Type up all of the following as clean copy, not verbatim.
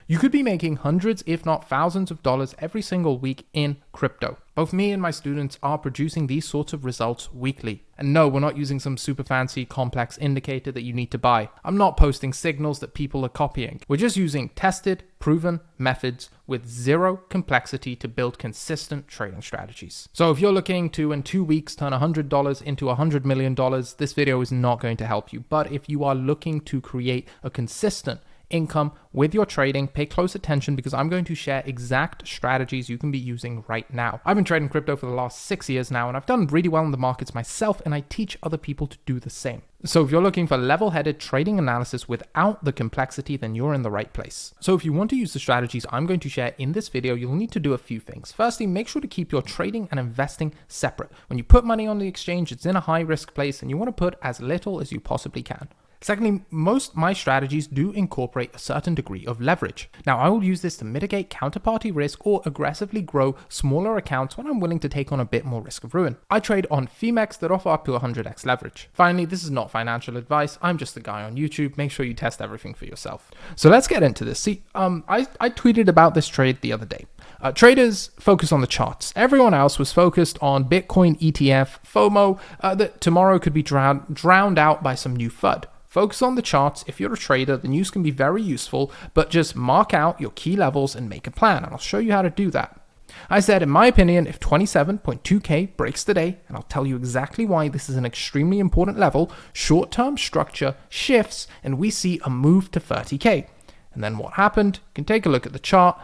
You could be making hundreds, if not thousands of dollars every single week in crypto. Both me and my students are producing these sorts of results weekly. And no, we're not using some super fancy complex indicator that you need to buy. I'm not posting signals that people are copying. We're just using tested, proven methods with zero complexity to build consistent trading strategies. So if you're looking to, in 2 weeks, turn $100 into $100 million, this video is not going to help you. But if you are looking to create a consistent income with your trading, pay close attention because I'm going to share exact strategies you can be using right now. I've been trading crypto for the last 6 years now, and I've done really well in the markets myself, and I teach other people to do the same. So if you're looking for level-headed trading analysis without the complexity, then you're in the right place. So if you want to use the strategies I'm going to share in this video, you'll need to do a few things. Firstly, make sure to keep your trading and investing separate. When you put money on the exchange, it's in a high-risk place, and you want to put as little as you possibly can. Secondly, most my strategies do incorporate a certain degree of leverage. Now, I will use this to mitigate counterparty risk or aggressively grow smaller accounts when I'm willing to take on a bit more risk of ruin. I trade on Phemex that offer up to 100x leverage. Finally, this is not financial advice. I'm just a guy on YouTube. Make sure you test everything for yourself. So let's get into this. See, I tweeted about this trade the other day. Traders focus on the charts. Everyone else was focused on Bitcoin ETF, FOMO, that tomorrow could be drowned out by some new FUD. Focus on the charts. If you're a trader, the news can be very useful, but just mark out your key levels and make a plan, and I'll show you how to do that. I said, in my opinion, if 27.2K breaks today, and I'll tell you exactly why this is an extremely important level, short-term structure shifts and we see a move to 30K. And then what happened? You can take a look at the chart.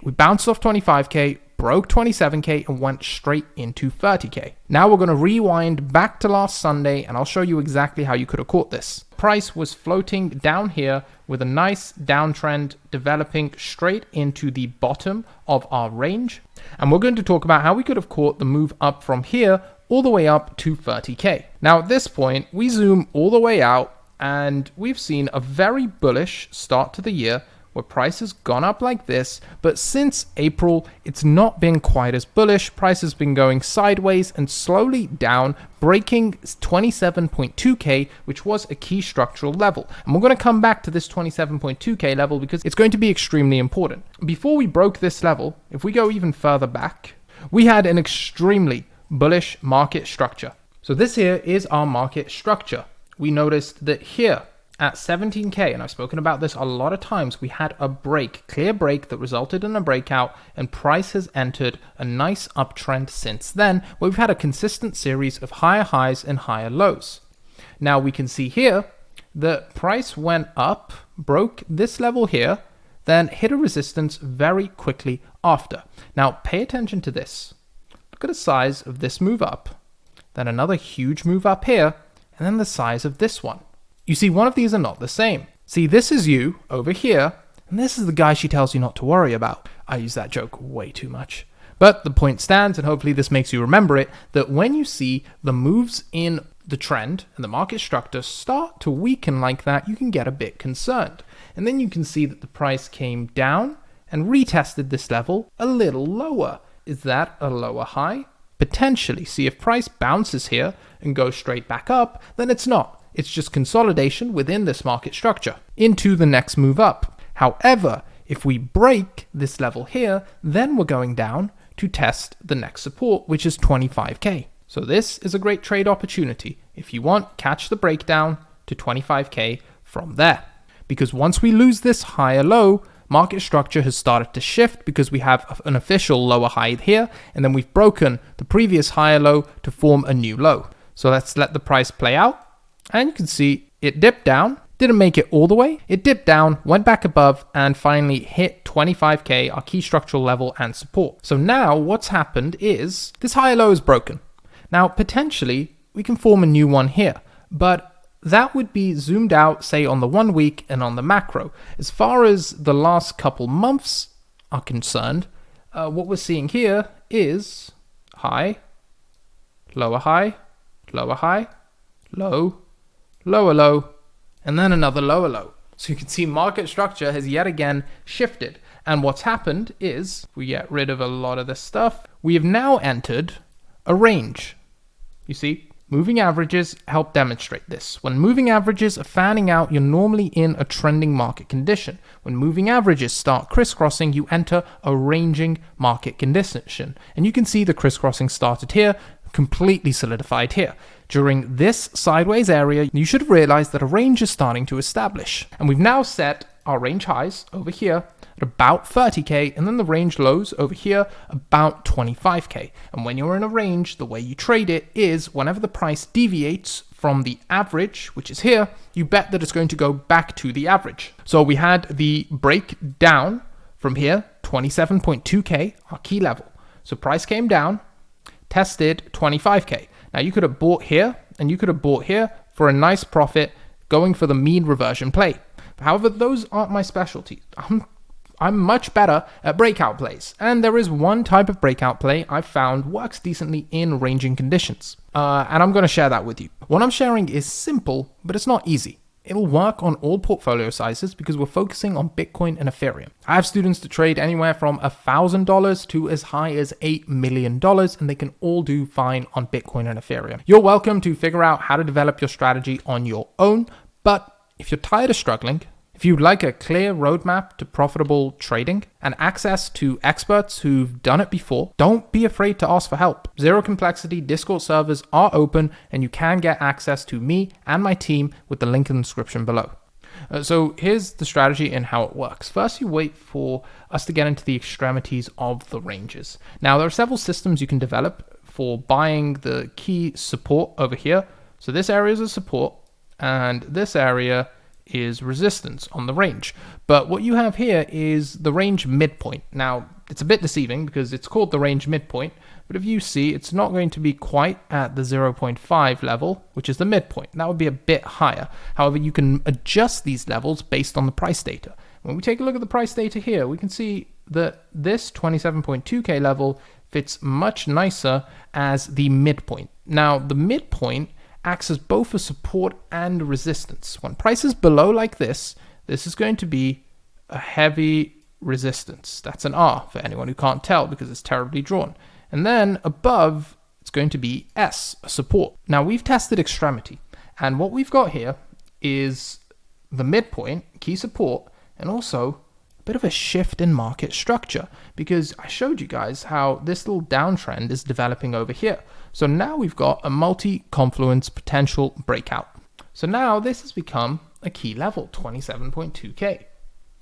We bounced off 25K, broke 27K and went straight into 30K. Now we're going to rewind back to last Sunday and I'll show you exactly how you could have caught this. Price was floating down here with a nice downtrend developing straight into the bottom of our range. And we're going to talk about how we could have caught the move up from here all the way up to 30K. Now at this point, we zoom all the way out and we've seen a very bullish start to the year where price has gone up like this, but since April, it's not been quite as bullish. Price has been going sideways and slowly down, breaking 27.2K, which was a key structural level. And we're going to come back to this 27.2K level because it's going to be extremely important. Before we broke this level, if we go even further back, we had an extremely bullish market structure. So this here is our market structure. We noticed that here, at 17K, and I've spoken about this a lot of times, we had a clear break that resulted in a breakout, and price has entered a nice uptrend since then, where we've had a consistent series of higher highs and higher lows. Now we can see here that price went up, broke this level here, then hit a resistance very quickly after. Now pay attention to this. Look at the size of this move up, then another huge move up here, and then the size of this one. You see, one of these are not the same. See, this is you over here, and this is the guy she tells you not to worry about. I use that joke way too much. But the point stands, and hopefully this makes you remember it, that when you see the moves in the trend and the market structure start to weaken like that, you can get a bit concerned. And then you can see that the price came down and retested this level a little lower. Is that a lower high? Potentially. See, if price bounces here and goes straight back up, then it's not. It's just consolidation within this market structure into the next move up. However, if we break this level here, then we're going down to test the next support, which is 25K. So this is a great trade opportunity. If you want, catch the breakdown to 25K from there. Because once we lose this higher low, market structure has started to shift because we have an official lower high here, and then we've broken the previous higher low to form a new low. So let's let the price play out. And you can see it dipped down, didn't make it all the way. It dipped down, went back above, and finally hit 25K, our key structural level and support. So now what's happened is this higher low is broken. Now, potentially, we can form a new one here, but that would be zoomed out, say, on the 1 week and on the macro. As far as the last couple months are concerned, what we're seeing here is high, lower high, lower high, low, lower low, and then another lower low. So you can see market structure has yet again shifted. And what's happened is we get rid of a lot of this stuff. We have now entered a range. You see, Moving averages help demonstrate this. When moving averages are fanning out, you're normally in a trending market condition. When moving averages start crisscrossing, you enter a ranging market condition. And you can see the crisscrossing started here, completely solidified here. During this sideways area, you should have realized that a range is starting to establish. And we've now set our range highs over here at about 30k, and then the range lows over here about 25k. And when you're in a range, the way you trade it is whenever the price deviates from the average, which is here, you bet that it's going to go back to the average. So we had the break down from here, 27.2k, our key level. So price came down, tested 25k. Now you could have bought here and you could have bought here for a nice profit going for the mean reversion play. However, those aren't my specialty. I'm much better at breakout plays. And there is one type of breakout play I've found works decently in ranging conditions. And I'm going to share that with you. What I'm sharing is simple, but it's not easy. It'll work on all portfolio sizes because we're focusing on Bitcoin and Ethereum. I have students to trade anywhere from $1,000 to as high as $8 million, and they can all do fine on Bitcoin and Ethereum. You're welcome to figure out how to develop your strategy on your own, but if you're tired of struggling, if you'd like a clear roadmap to profitable trading and access to experts who've done it before, don't be afraid to ask for help. Zero Complexity Discord servers are open, and you can get access to me and my team with the link in the description below. So here's the strategy and how it works. First, you wait for us to get into the extremities of the ranges. Now, there are several systems you can develop for buying the key support over here. So this area is a support, and this area is resistance on the range. But what you have here is the range midpoint. Now, it's a bit deceiving because it's called the range midpoint, but if you see, it's not going to be quite at the 0.5 level, which is the midpoint. That would be a bit higher. However, you can adjust these levels based on the price data. When we take a look at the price data here, we can see that this 27.2k level fits much nicer as the midpoint. Now, the midpoint acts as both a support and resistance. When price is below like this is going to be a heavy resistance. That's an R for anyone who can't tell because it's terribly drawn. And then above, it's going to be S, a support. Now we've tested extremity, and what we've got here is the midpoint, key support, and also a bit of a shift in market structure, because I showed you guys how this little downtrend is developing over here. So now we've got a multi-confluence potential breakout. So now this has become a key level, 27.2k.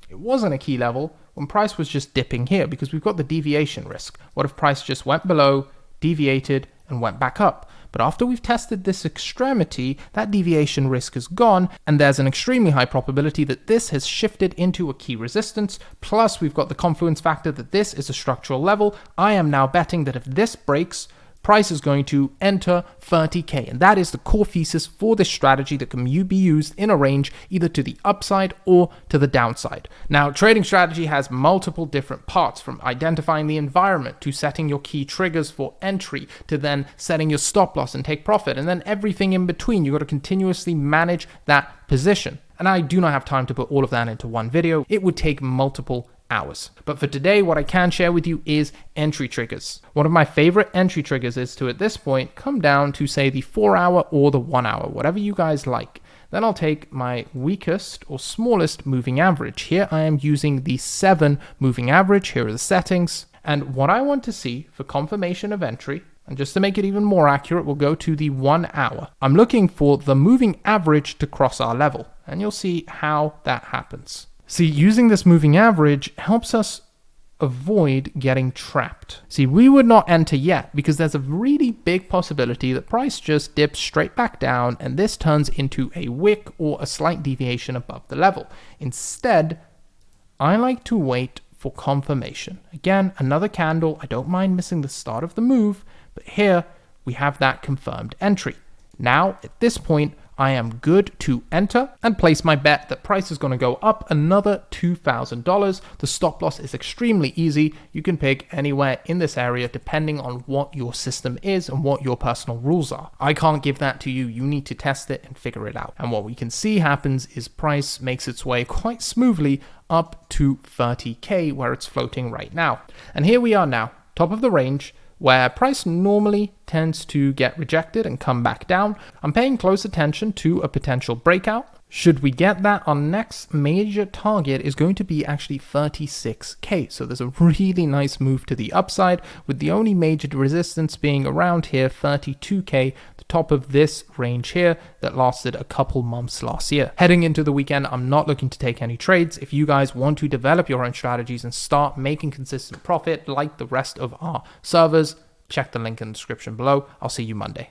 It wasn't a key level when price was just dipping here because we've got the deviation risk. What if price just went below, deviated, and went back up? But after we've tested this extremity, that deviation risk is gone, and there's an extremely high probability that this has shifted into a key resistance. Plus, we've got the confluence factor that this is a structural level. I am now betting that if this breaks, price is going to enter 30k, and that is the core thesis for this strategy that can be used in a range either to the upside or to the downside. Now, trading strategy has multiple different parts, from identifying the environment to setting your key triggers for entry to then setting your stop loss and take profit, and then everything in between. You've got to continuously manage that position. And I do not have time to put all of that into one video. It would take multiple hours. But for today, what I can share with you is entry triggers. One of my favorite entry triggers is to, at this point, come down to say the 4 hour or the 1 hour, whatever you guys like. Then I'll take my weakest or smallest moving average. Here I am using the 7 moving average. Here are the settings. And what I want to see for confirmation of entry, and just to make it even more accurate, we'll go to the 1 hour. I'm looking for the moving average to cross our level, and you'll see how that happens. See, using this moving average helps us avoid getting trapped. See, we would not enter yet because there's a really big possibility that price just dips straight back down and this turns into a wick or a slight deviation above the level. Instead, I like to wait for confirmation. Again, another candle. I don't mind missing the start of the move, but here we have that confirmed entry. Now, at this point, I am good to enter and place my bet that price is going to go up another $2,000. The stop loss is extremely easy. You can pick anywhere in this area depending on what your system is and what your personal rules are. I can't give that to you. You need to test it and figure it out. And what we can see happens is price makes its way quite smoothly up to 30k where it's floating right now. And here we are now, top of the range, where price normally tends to get rejected and come back down. I'm paying close attention to a potential breakout. Should we get that, our next major target is going to be actually 36k. So there's a really nice move to the upside, with the only major resistance being around here, 32k, the top of this range here that lasted a couple months last year. Heading into the weekend, I'm not looking to take any trades. If you guys want to develop your own strategies and start making consistent profit like the rest of our servers, check the link in the description below. I'll see you Monday.